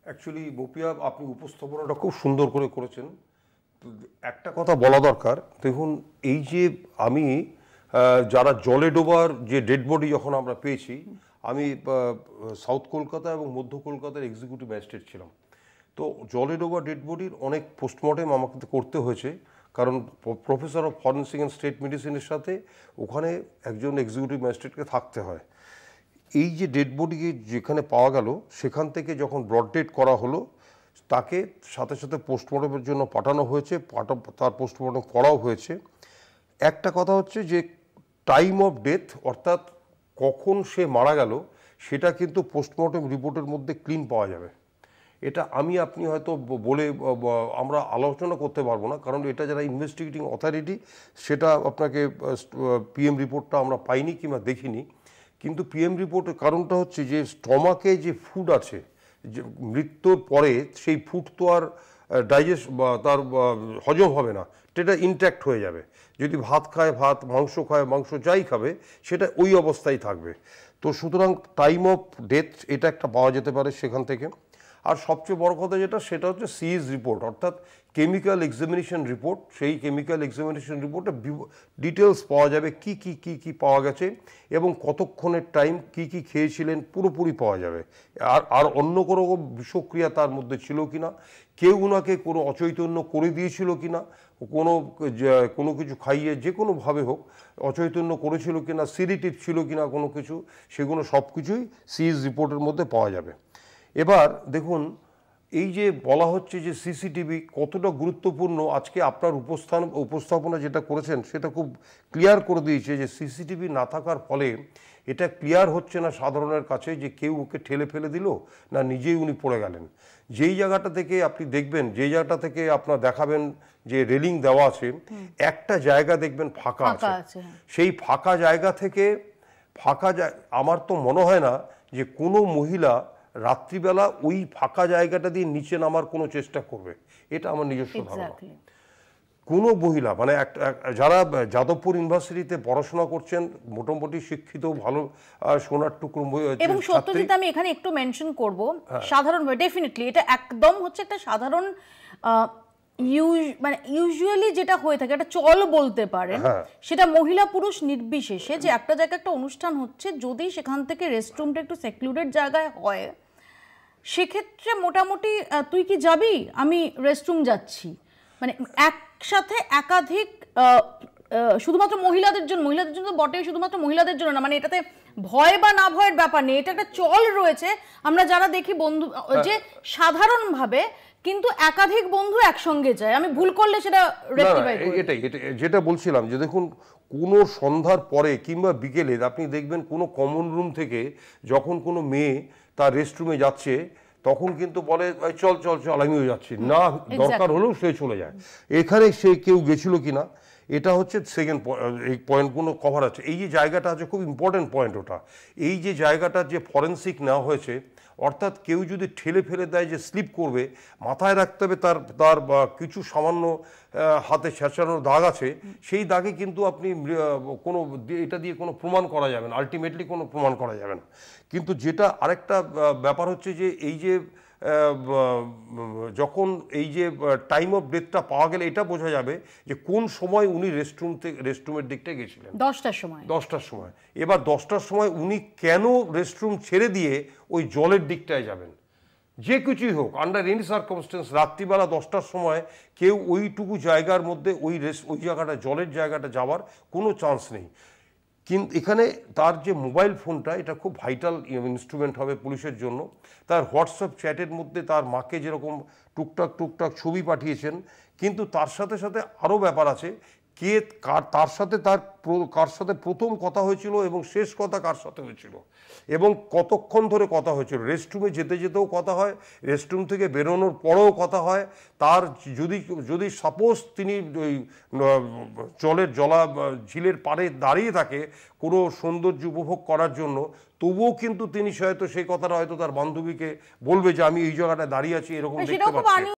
Actually বপিয়া আপনি উপস্থাপনাটা খুব সুন্দর করে করেছেন। একটা কথা বলা দরকার, দেখুন এই যে আমি যারা জলে ডোবার যে ডেড বডি যখন আমরা পেয়েছি, আমি সাউথ কলকাতা এবং মধ্য কলকাতার এক্সিকিউটিভ ম্যাজিস্ট্রেট ছিলাম। তো জলে ডোবা ডেড বডির অনেক পোস্টমর্টেম আমাকে করতে হয়েছে, কারণ professor of forensic and state মেডিসিনের সাথে ওখানে একজন এক্সিকিউটিভ ম্যাজিস্ট্রেটকে থাকতে হয়। এই যে ডেড বডি যেখানে পাওয়া গেল, সেখান থেকে যখন ব্রড ডেড করা হলো, তাকে সাথে সাথে পোস্টমর্টমের জন্য পাঠানো হয়েছে, তার পোস্টমর্টম করাও হয়েছে। একটা কথা হচ্ছে যে টাইম অফ ডেথ, অর্থাৎ কখন সে মারা গেল, সেটা কিন্তু পোস্টমর্টম রিপোর্টের মধ্যে ক্লিন পাওয়া যাবে। এটা আমি আপনি হয়তো বলে আমরা আলোচনা করতে পারবো না, কারণ এটা যারা ইনভেস্টিগেটিং অথরিটি, সেটা আপনাকে পিএম রিপোর্টটা আমরা পাইনি কিংবা দেখিনি। কিন্তু পিএম রিপোর্টের কারণটা হচ্ছে যে স্টমাকে যে ফুড আছে, যে মৃত্যুর পরে সেই ফুড তো আর ডাইজেস্ট বা তার হজম হবে না, সেটা ইনট্যাক্ট হয়ে যাবে। যদি ভাত খায় ভাত, মাংস খায় মাংস, যাই খাবে সেটা ওই অবস্থায় থাকবে। তো সুতরাং টাইম অফ ডেথ এটা একটা পাওয়া যেতে পারে সেখান থেকে। আর সবচেয়ে বড় কথা যেটা, সেটা হচ্ছে সিএস রিপোর্ট, অর্থাৎ কেমিক্যাল এক্সামিনেশন রিপোর্ট। সেই কেমিক্যাল এক্সামিনেশন রিপোর্টে ডিটেলস পাওয়া যাবে, কি কি কি কি পাওয়া গেছে এবং কতক্ষণের টাইম, কি কি খেয়েছিলেন, পুরোপুরি পাওয়া যাবে। আর অন্য কোনো বিষক্রিয়া তার মধ্যে ছিল কি না, কেউ ওনাকে কোনো অচৈতন্য করে দিয়েছিল কি না, কোনো কিছু খাইয়ে যে কোনোভাবে হোক অচৈতন্য করেছিল কি না, সিডেটিভ ছিল কি না কোনো কিছু, সেগুলো সব কিছুই সিএস রিপোর্টের মধ্যে পাওয়া যাবে। এবার দেখুন, এই যে বলা হচ্ছে যে সিসিটিভি কতটা গুরুত্বপূর্ণ, আজকে আপনার উপস্থাপনা যেটা করেছেন সেটা খুব ক্লিয়ার করে দিয়েছে যে সিসিটিভি না থাকার ফলে এটা ক্লিয়ার হচ্ছে না সাধারণের কাছে যে কেউ ওকে ঠেলে ফেলে দিল না নিজেই উনি পড়ে গেলেন। যেই জায়গাটা থেকে আপনি দেখবেন, যেই জায়গাটা থেকে আপনার দেখাবেন যে রেলিং দেওয়া আছে, একটা জায়গা দেখবেন ফাঁকা আছে। সেই ফাঁকা জায়গা থেকে আমার তো মনে হয় না যে কোনো মহিলা রাত্রিবেলা ওই ফাঁকা জায়গাটা দিয়ে নিচে নামার কোনো চেষ্টা করবে, এটা আমার নিজস্ব ধারণা। কোনো মহিলা মানে যারা যাদবপুর ইউনিভার্সিটিতে পড়াশোনা করছেন, মোটামুটি শিক্ষিত, ভালো সোনার টুকরো, এবং সত্যজিৎ আমি এখানে একটু মেনশন করব, সাধারণভাবে ডেফিনেটলি এটা একদম হচ্ছে একটা সাধারণ মানে ইউজুয়ালি যেটা হয়ে থাকে, একটা চল বলতে পারেন, সেটা মহিলা পুরুষ নির্বিশেষে, যে একটা জায়গায় একটা অনুষ্ঠান হচ্ছে, যদি সেখান থেকে রেস্টরুমটা একটু সেক্লুডেড জায়গায় হয়, সেক্ষেত্রে মোটামুটি তুই কি যাবি, আমি রেস্টরুম যাচ্ছি, মানে একসাথে একাধিক, শুধুমাত্র মহিলাদের জন্য তো বটে, শুধুমাত্র মহিলাদের জন্য না, মানে এটাতে ভয় বা না ভয়ের ব্যাপার নেই, এটা একটা চল রয়েছে। আমরা যারা দেখি বন্ধু যে সাধারণভাবে কিন্তু একাধিক বন্ধু একসঙ্গে যায়, আমি ভুল করলে সেটা রেকটিফাই করি। এটাই যেটা বলছিলাম যে দেখুন, কোনো সন্ধ্যার পরে কিংবা বিকেলে আপনি দেখবেন কোনো কমন রুম থেকে যখন কোনো মেয়ে তার রেস্টরুমে যাচ্ছে, তখন কিন্তু বলে চল চল চল আমিও যাচ্ছি, না দরকার হলেও সে চলে যায়। এখানে সে কেউ গেছিল কিনা, এটা হচ্ছে সেকেন্ড এই পয়েন্টগুলো কভার আছে। এই যে জায়গাটা আছে, খুব ইম্পর্টেন্ট পয়েন্ট ওটা। এই যে জায়গাটা যে ফরেন্সিক নেওয়া হয়েছে, অর্থাৎ কেউ যদি ঠেলে ফেলে দেয় যে স্লিপ করবে, মাথায় রাখতে হবে তার কিছু সামান্য হাতে ছেঁচানোর দাগ আছে, সেই দাগে কিন্তু আপনি কোনো এটা দিয়ে কোনো প্রমাণ করা যাবে না, আলটিমেটলি কোনো প্রমাণ করা যাবে না। কিন্তু যেটা আরেকটা ব্যাপার হচ্ছে যে এই যে যখন এই যে টাইম অফ ডেথটা পাওয়া গেলে এটা বোঝা যাবে যে কোন সময় উনি রেস্টরুমের দিকটায় গেছিলেন। 10টার সময়। এবার 10টার সময় উনি কেন রেস্টরুম ছেড়ে দিয়ে ওই জলের দিকটায় যাবেন, যে কিছুই হোক, আন্ডার এনি সার্কামস্টেন্স, রাত্রিবেলা 10টার সময় কেউ ওইটুকু জায়গার মধ্যে ওই জায়গাটা, জলের জায়গাটা যাওয়ার কোনো চান্স নেই। কিন্তু এখানে তার যে মোবাইল ফোনটা, এটা খুব ভাইটাল ইনস্ট্রুমেন্ট হবে পুলিশের জন্য। তার হোয়াটসঅ্যাপ চ্যাটের মধ্যে তার মাকে যেরকম টুকটাক ছবি পাঠিয়েছেন, কিন্তু তার সাথে সাথে আরও ব্যাপার আছে, কার সাথে প্রথম কথা হয়েছিল এবং শেষ কথা কার সাথে হয়েছিল এবং কতক্ষণ ধরে কথা হয়েছিল। রেস্টরুমে যেতে যেতেও কথা হয়, রেস্টরুম থেকে বেরোনোর পরেও কথা হয়। তার যদি সাপোজ তিনি ওই জলের ঝিলের পাড়ে দাঁড়িয়ে থাকে কোনো সৌন্দর্য উপভোগ করার জন্য, তবুও কিন্তু তিনি হয়তো সেই কথাটা হয়তো তার বান্ধবীকে বলবে যে আমি এই জায়গাটায় দাঁড়িয়ে আছি, এরকম দেখতে পাচ্ছি।